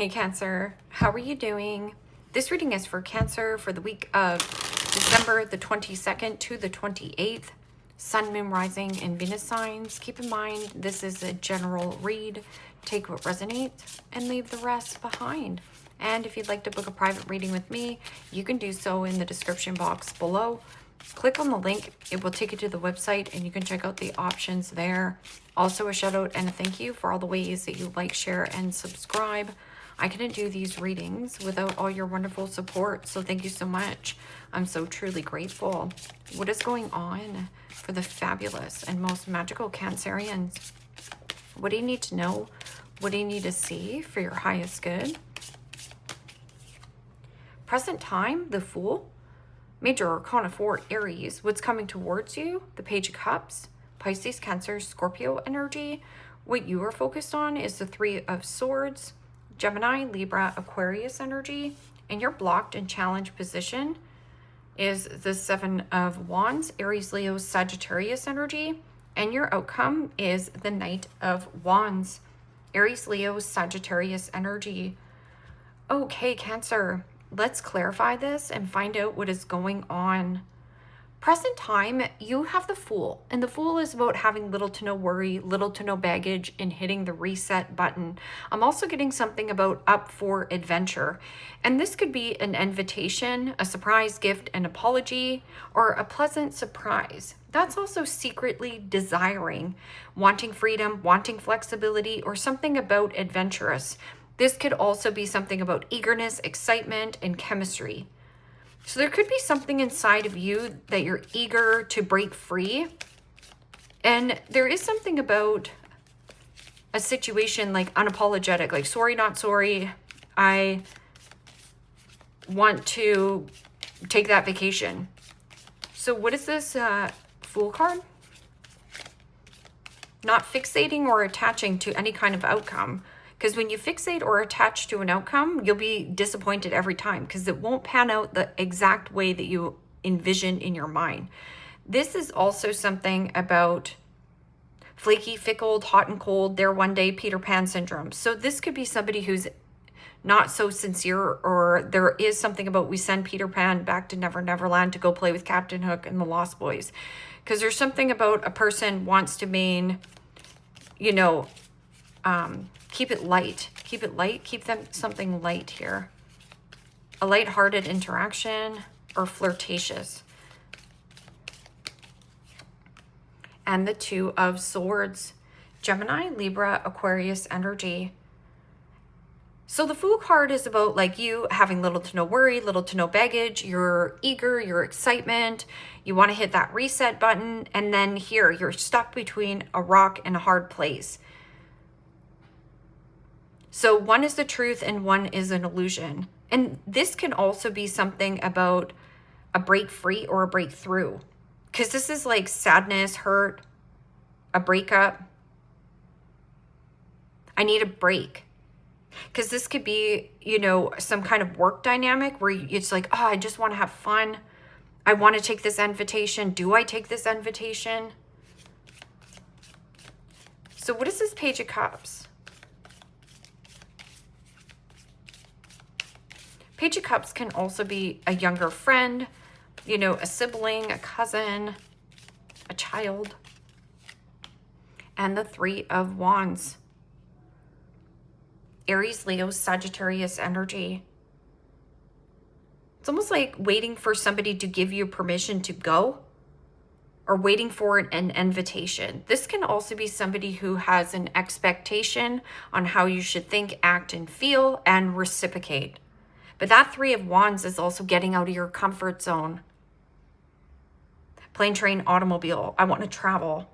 Hey Cancer, how are you doing? This reading is for Cancer for the week of December the 22nd to the 28th. Sun, Moon, Rising, and Venus signs. Keep in mind, this is a general read. Take what resonates and leave the rest behind. And if you'd like to book a private reading with me, you can do so in the description box below. Click on the link. It will take you to the website and you can check out the options there. Also a shout out and a thank you for all the ways that you like, share, and subscribe. I couldn't do these readings without all your wonderful support, so thank you so much. I'm so truly grateful. What is going on for the fabulous and most magical Cancerians? What do you need to know? What do you need to see for your highest good? Present time, the Fool. Major Arcana 4, Aries. What's coming towards you? The Page of Cups. Pisces, Cancer, Scorpio energy. What you are focused on is the Three of Swords. Gemini, Libra, Aquarius energy. And your blocked and challenged position is the Seven of Wands, Aries, Leo, Sagittarius energy. And your outcome is the Knight of Wands, Aries, Leo, Sagittarius energy. Okay, Cancer, let's clarify this and find out what is going on. Present time, you have the Fool, and the Fool is about having little to no worry, little to no baggage, and hitting the reset button. I'm also getting something about up for adventure, and this could be an invitation, a surprise gift, an apology, or a pleasant surprise. That's also secretly desiring, wanting freedom, wanting flexibility, or something about adventurous. This could also be something about eagerness, excitement, and chemistry. So there could be something inside of you that you're eager to break free. And there is something about a situation like unapologetic, like sorry, not sorry. I want to take that vacation. So what is this Fool card? Not fixating or attaching to any kind of outcome. Because when you fixate or attach to an outcome, you'll be disappointed every time because it won't pan out the exact way that you envision in your mind. This is also something about flaky, fickle, hot and cold, there one day, Peter Pan syndrome. So this could be somebody who's not so sincere, or there is something about we send Peter Pan back to Never Never Land to go play with Captain Hook and the Lost Boys. Because there's something about a person wants to mean, you know, keep it light, keep them something light here. A lighthearted interaction or flirtatious. And the Two of Swords, Gemini, Libra, Aquarius energy. So the Fool card is about like you having little to no worry, little to no baggage. You're eager, your excitement. You want to hit that reset button. And then here, you're stuck between a rock and a hard place. So one is the truth and one is an illusion. And this can also be something about a break free or a breakthrough. Because this is like sadness, hurt, a breakup. I need a break. Because this could be, you know, some kind of work dynamic where it's like, oh, I just want to have fun. I want to take this invitation. Do I take this invitation? So what is this Page of Cups? Page of Cups can also be a younger friend, you know, a sibling, a cousin, a child. And the Three of Wands. Aries, Leo, Sagittarius energy. It's almost like waiting for somebody to give you permission to go, or waiting for an invitation. This can also be somebody who has an expectation on how you should think, act, and feel, and reciprocate. But that Three of Wands is also getting out of your comfort zone. Plane, train, automobile. I want to travel.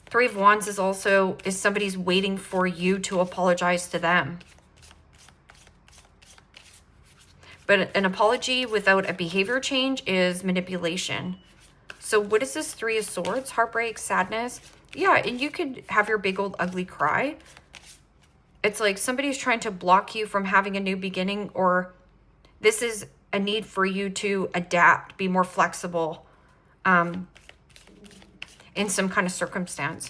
Three of Wands is also somebody's waiting for you to apologize to them. But an apology without a behavior change is manipulation. So what is this Three of Swords? Heartbreak, sadness. Yeah, and you could have your big old ugly cry. It's like somebody's trying to block you from having a new beginning, or this is a need for you to adapt, be more flexible in some kind of circumstance.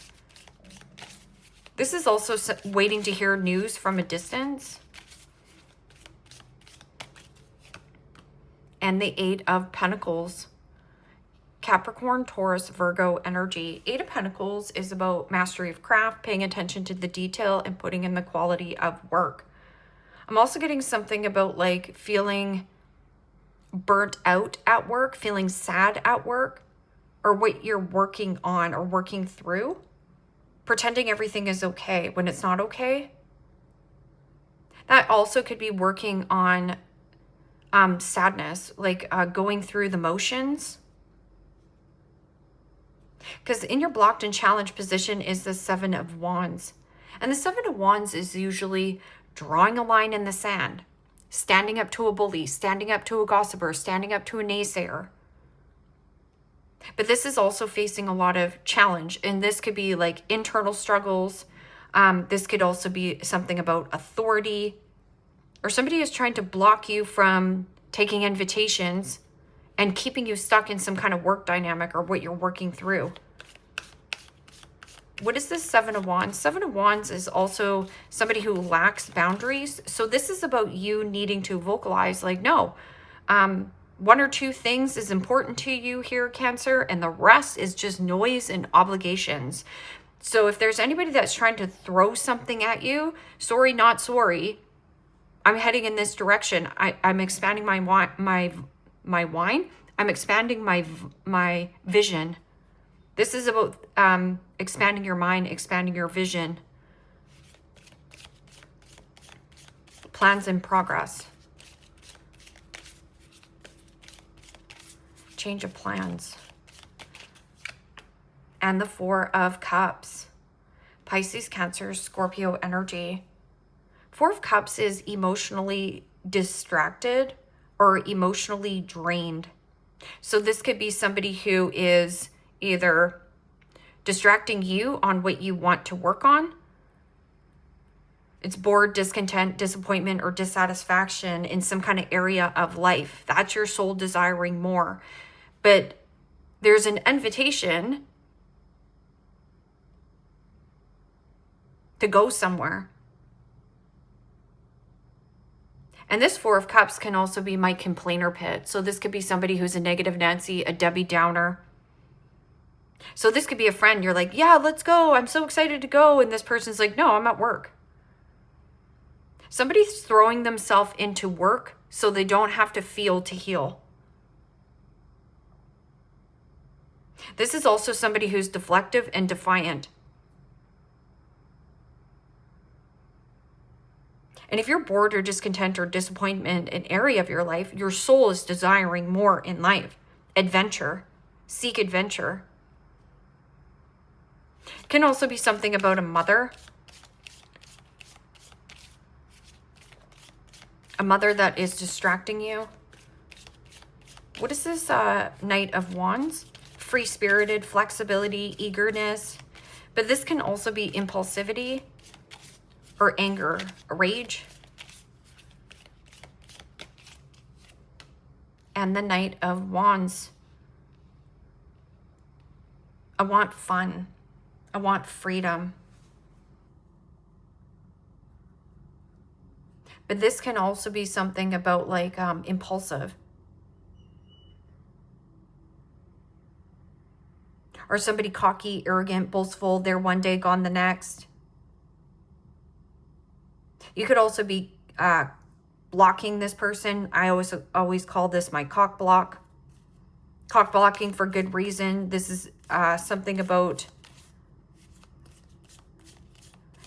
This is also waiting to hear news from a distance. And the Eight of Pentacles. Capricorn, Taurus, Virgo energy. Eight of Pentacles is about mastery of craft, paying attention to the detail, and putting in the quality of work. I'm also getting something about like feeling burnt out at work, feeling sad at work, or what you're working on or working through. Pretending everything is okay when it's not okay. That also could be working on sadness, like going through the motions. Because in your blocked and challenged position is the Seven of Wands. And the Seven of Wands is usually drawing a line in the sand, standing up to a bully, standing up to a gossiper, standing up to a naysayer. But this is also facing a lot of challenge. And this could be like internal struggles. This could also be something about authority. Or somebody is trying to block you from taking invitations and keeping you stuck in some kind of work dynamic or what you're working through. What is this Seven of Wands? Seven of Wands is also somebody who lacks boundaries. So this is about you needing to vocalize like, no, one or two things is important to you here, Cancer, and the rest is just noise and obligations. So if there's anybody that's trying to throw something at you, sorry, not sorry. I'm heading in this direction. I'm expanding my wine. I'm expanding my vision. This is about expanding your mind, expanding your vision. Plans in progress. Change of plans. And the Four of Cups. Pisces, Cancer, Scorpio energy. Four of Cups is emotionally distracted or emotionally drained. So this could be somebody who is either distracting you on what you want to work on. It's bored, discontent, disappointment, or dissatisfaction in some kind of area of life. That's your soul desiring more. But there's an invitation to go somewhere. And this Four of Cups can also be my complainer pit. So this could be somebody who's a negative Nancy, a Debbie Downer. So this could be a friend. You're like, yeah, let's go. I'm so excited to go. And this person's like, no, I'm at work. Somebody's throwing themselves into work so they don't have to feel to heal. This is also somebody who's deflective and defiant. And if you're bored or discontent or disappointment in an area of your life, your soul is desiring more in life. Adventure. Seek adventure. It can also be something about a mother. A mother that is distracting you. What is this Knight of Wands? Free-spirited, flexibility, eagerness. But this can also be impulsivity. Or anger, rage. And the Knight of Wands. I want fun. I want freedom. But this can also be something about like impulsive. Or somebody cocky, arrogant, boastful. They're one day, gone the next. You could also be blocking this person. I always call this my cock block. Cock blocking for good reason. This is something about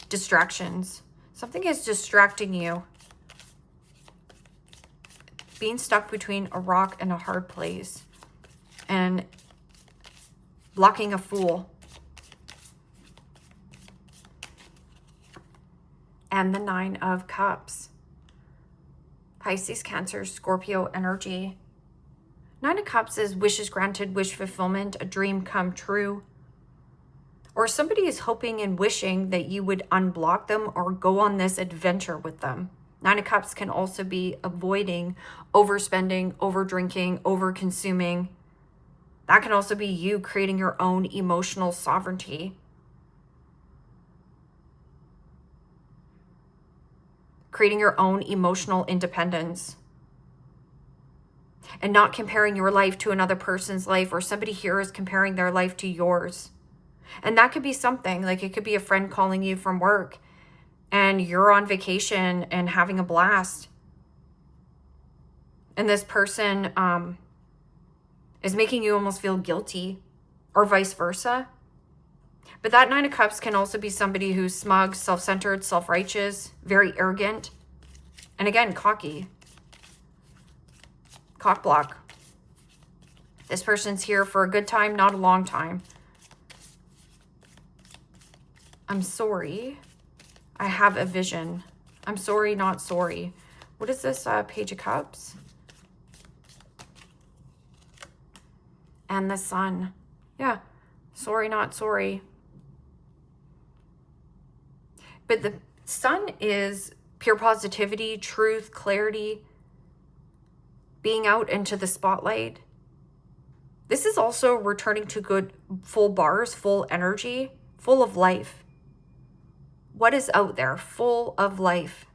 distractions. Something is distracting you. Being stuck between a rock and a hard place. And blocking a fool. And the Nine of Cups. Pisces, Cancer, Scorpio energy. Nine of Cups is wishes granted, wish fulfillment, a dream come true. Or somebody is hoping and wishing that you would unblock them or go on this adventure with them. Nine of Cups can also be avoiding overspending, overdrinking, overconsuming. That can also be you creating your own emotional sovereignty. creating your own emotional independence, and not comparing your life to another person's life, or somebody here is comparing their life to yours. And that could be something like, it could be a friend calling you from work and you're on vacation and having a blast, and this person is making you almost feel guilty, or vice versa. But that Nine of Cups can also be somebody who's smug, self-centered, self-righteous, very arrogant, and again, cocky. Cock block. This person's here for a good time, not a long time. I'm sorry. I have a vision. I'm sorry, not sorry. What is this? Page of Cups? And the Sun. Yeah. Sorry, not sorry. But the Sun is pure positivity, truth, clarity, being out into the spotlight. This is also returning to good, full bars, full energy, full of life. What is out there? Full of life.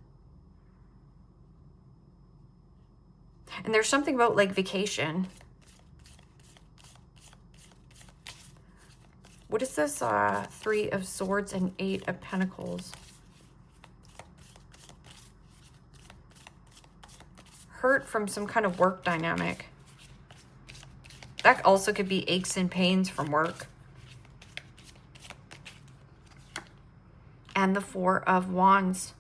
And there's something about like vacation. What is this? Three of Swords and Eight of Pentacles. Hurt from some kind of work dynamic. That also could be aches and pains from work. And the Four of Wands.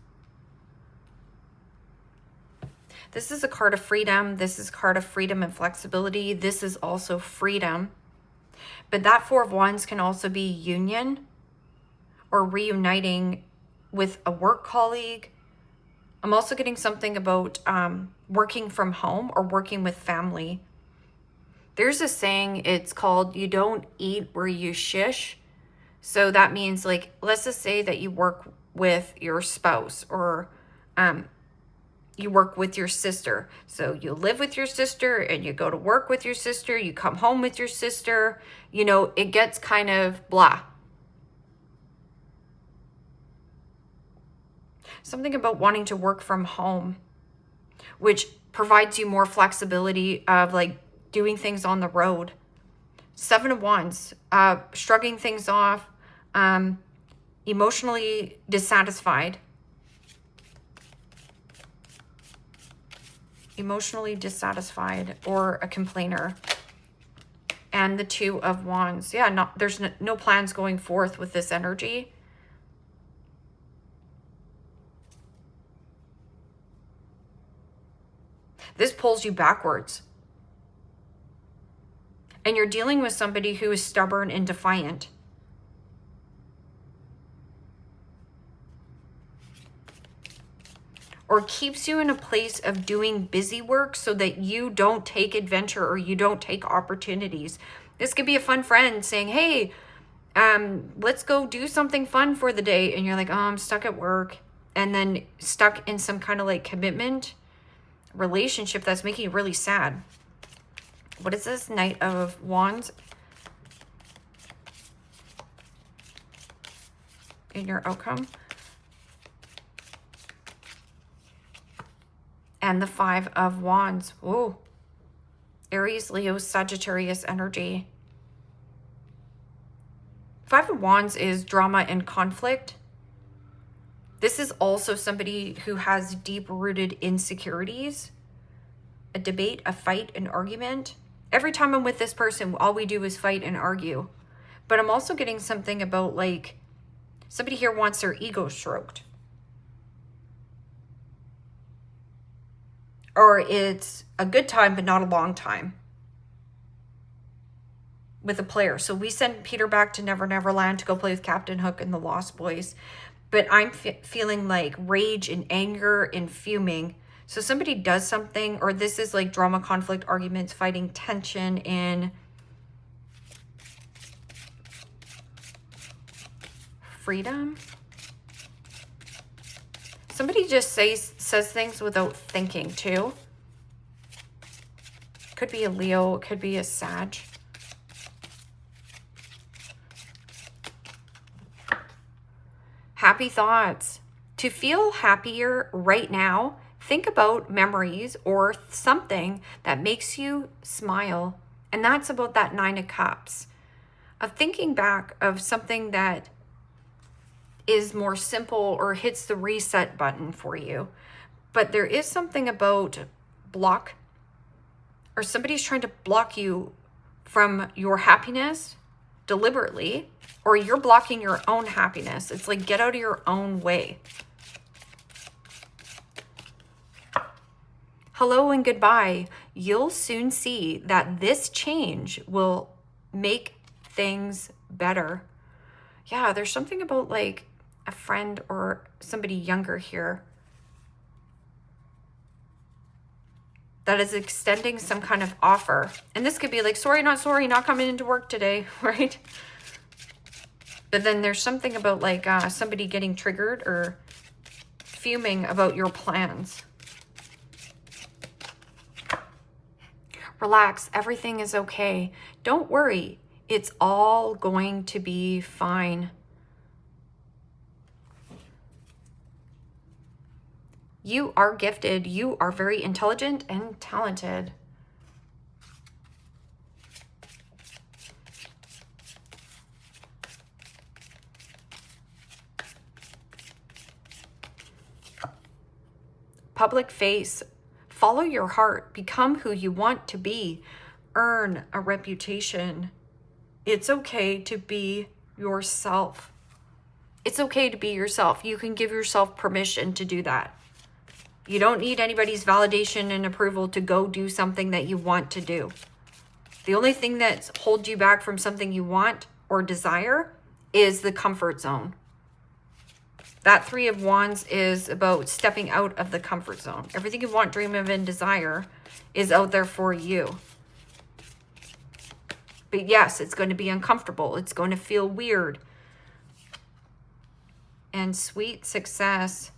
This is a card of freedom. This is a card of freedom and flexibility. This is also freedom. But that Four of Wands can also be union or reuniting with a work colleague. I'm also getting something about working from home or working with family. There's a saying, it's called, you don't eat where you shish. So that means, like, let's just say that you work with your spouse, or you work with your sister. So you live with your sister and you go to work with your sister, you come home with your sister, you know, it gets kind of blah. Something about wanting to work from home, which provides you more flexibility of like doing things on the road. Seven of Wands, shrugging things off, emotionally dissatisfied. Emotionally dissatisfied, or a complainer. And the Two of Wands. Yeah, there's no plans going forth with this energy. This pulls you backwards. And you're dealing with somebody who is stubborn and defiant. Or keeps you in a place of doing busy work so that you don't take adventure or you don't take opportunities. This could be a fun friend saying, hey, let's go do something fun for the day. And you're like, oh, I'm stuck at work. And then stuck in some kind of like commitment relationship that's making you really sad. What is this? Knight of Wands in your outcome. And the Five of Wands. Ooh. Aries, Leo, Sagittarius energy. Five of Wands is drama and conflict. This is also somebody who has deep-rooted insecurities. A debate, a fight, an argument. Every time I'm with this person, all we do is fight and argue. But I'm also getting something about like, somebody here wants their ego stroked. Or it's a good time, but not a long time. With a player. So we send Peter back to Never Never Land to go play with Captain Hook and the Lost Boys. But I'm feeling like rage and anger and fuming. So somebody does something, or this is like drama, conflict, arguments, fighting, tension in freedom. Somebody just says things without thinking too. Could be a Leo, it could be a Sag. Happy thoughts. To feel happier right now, think about memories or something that makes you smile. And that's about that 9 of Cups. Of thinking back of something that is more simple or hits the reset button for you. But there is something about block, or somebody's trying to block you from your happiness deliberately, or you're blocking your own happiness. It's like, get out of your own way. Hello and goodbye. You'll soon see that this change will make things better. Yeah, there's something about like a friend or somebody younger here that is extending some kind of offer. And this could be like, sorry, not coming into work today, right? But then there's something about like somebody getting triggered or fuming about your plans. Relax, everything is okay. Don't worry, it's all going to be fine. You are gifted. You are very intelligent and talented. Public face. Follow your heart. Become who you want to be. Earn a reputation. It's okay to be yourself. It's okay to be yourself. You can give yourself permission to do that. You don't need anybody's validation and approval to go do something that you want to do. The only thing that holds you back from something you want or desire is the comfort zone. That 3 of Wands is about stepping out of the comfort zone. Everything you want, dream of, and desire is out there for you. But yes, it's going to be uncomfortable. It's going to feel weird. And sweet success.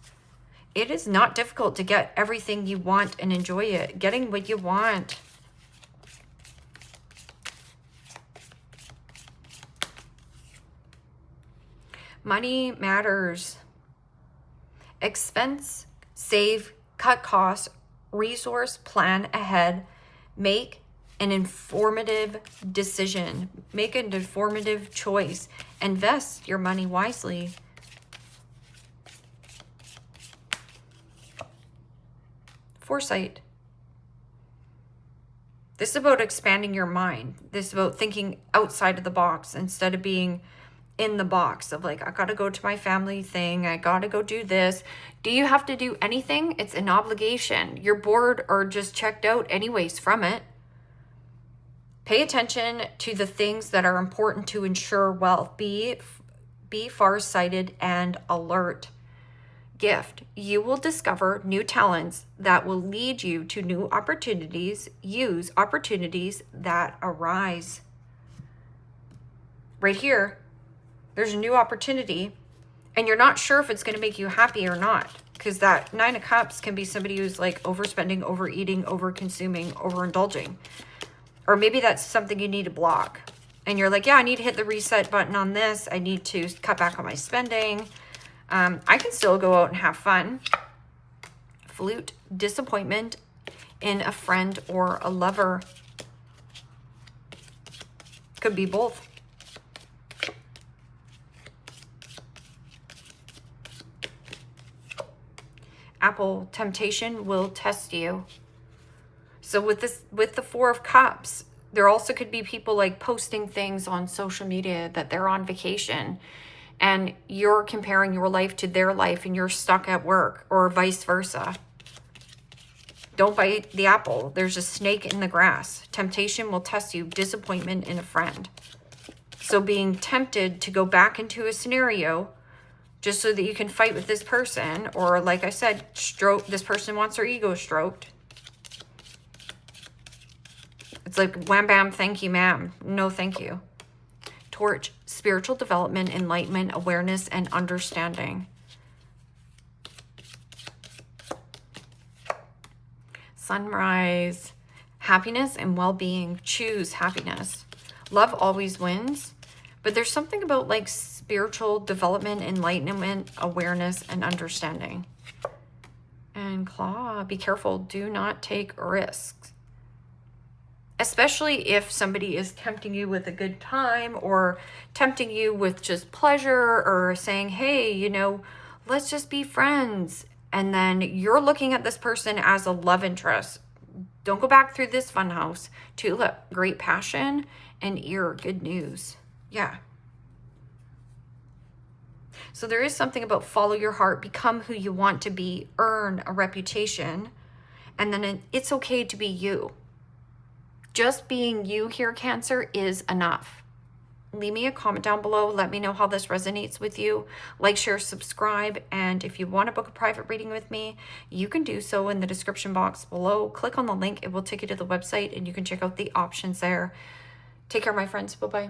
It is not difficult to get everything you want and enjoy it. Getting what you want. Money matters. Expense, save, cut costs, resource, plan ahead, make an informative decision, make an informative choice, invest your money wisely. Foresight. This is about expanding your mind. This is about thinking outside of the box instead of being in the box of like, I gotta go to my family thing, I gotta go do this. Do you have to do anything? It's an obligation. You're bored or just checked out anyways from it. Pay attention to the things that are important to ensure wealth. Be farsighted and alert. Gift. You will discover new talents that will lead you to new opportunities. Use opportunities that arise. Right here, there's a new opportunity and you're not sure if it's going to make you happy or not, because that 9 of Cups can be somebody who's like overspending, overeating, overconsuming, overindulging. Or maybe that's something you need to block. And you're like, yeah, I need to hit the reset button on this. I need to cut back on my spending. I can still go out and have fun. Flute. Disappointment in a friend or a lover. Could be both. Apple. Temptation will test you. So with the 4 of Cups, there also could be people like posting things on social media that they're on vacation and you're comparing your life to their life and you're stuck at work, or vice versa. Don't bite the apple. There's a snake in the grass. Temptation will test you. Disappointment in a friend. So being tempted to go back into a scenario just so that you can fight with this person, or like I said, this person wants their ego stroked. It's like, wham, bam, thank you, ma'am. No, thank you. Torch. Spiritual development, enlightenment, awareness, and understanding. Sunrise. Happiness and well-being. Choose happiness. Love always wins. But there's something about like spiritual development, enlightenment, awareness, and understanding. And Claw, be careful. Do not take risks. Especially if somebody is tempting you with a good time or tempting you with just pleasure or saying, hey, you know, let's just be friends. And then you're looking at this person as a love interest. Don't go back through this funhouse. Tulip, great passion, and ear, good news. Yeah. So there is something about follow your heart, become who you want to be, earn a reputation, and then it's okay to be you. Just being you here, Cancer, is enough. Leave me a comment down below. Let me know how this resonates with you. Like, share, subscribe. And if you want to book a private reading with me, you can do so in the description box below. Click on the link. It will take you to the website and you can check out the options there. Take care, my friends. Bye-bye.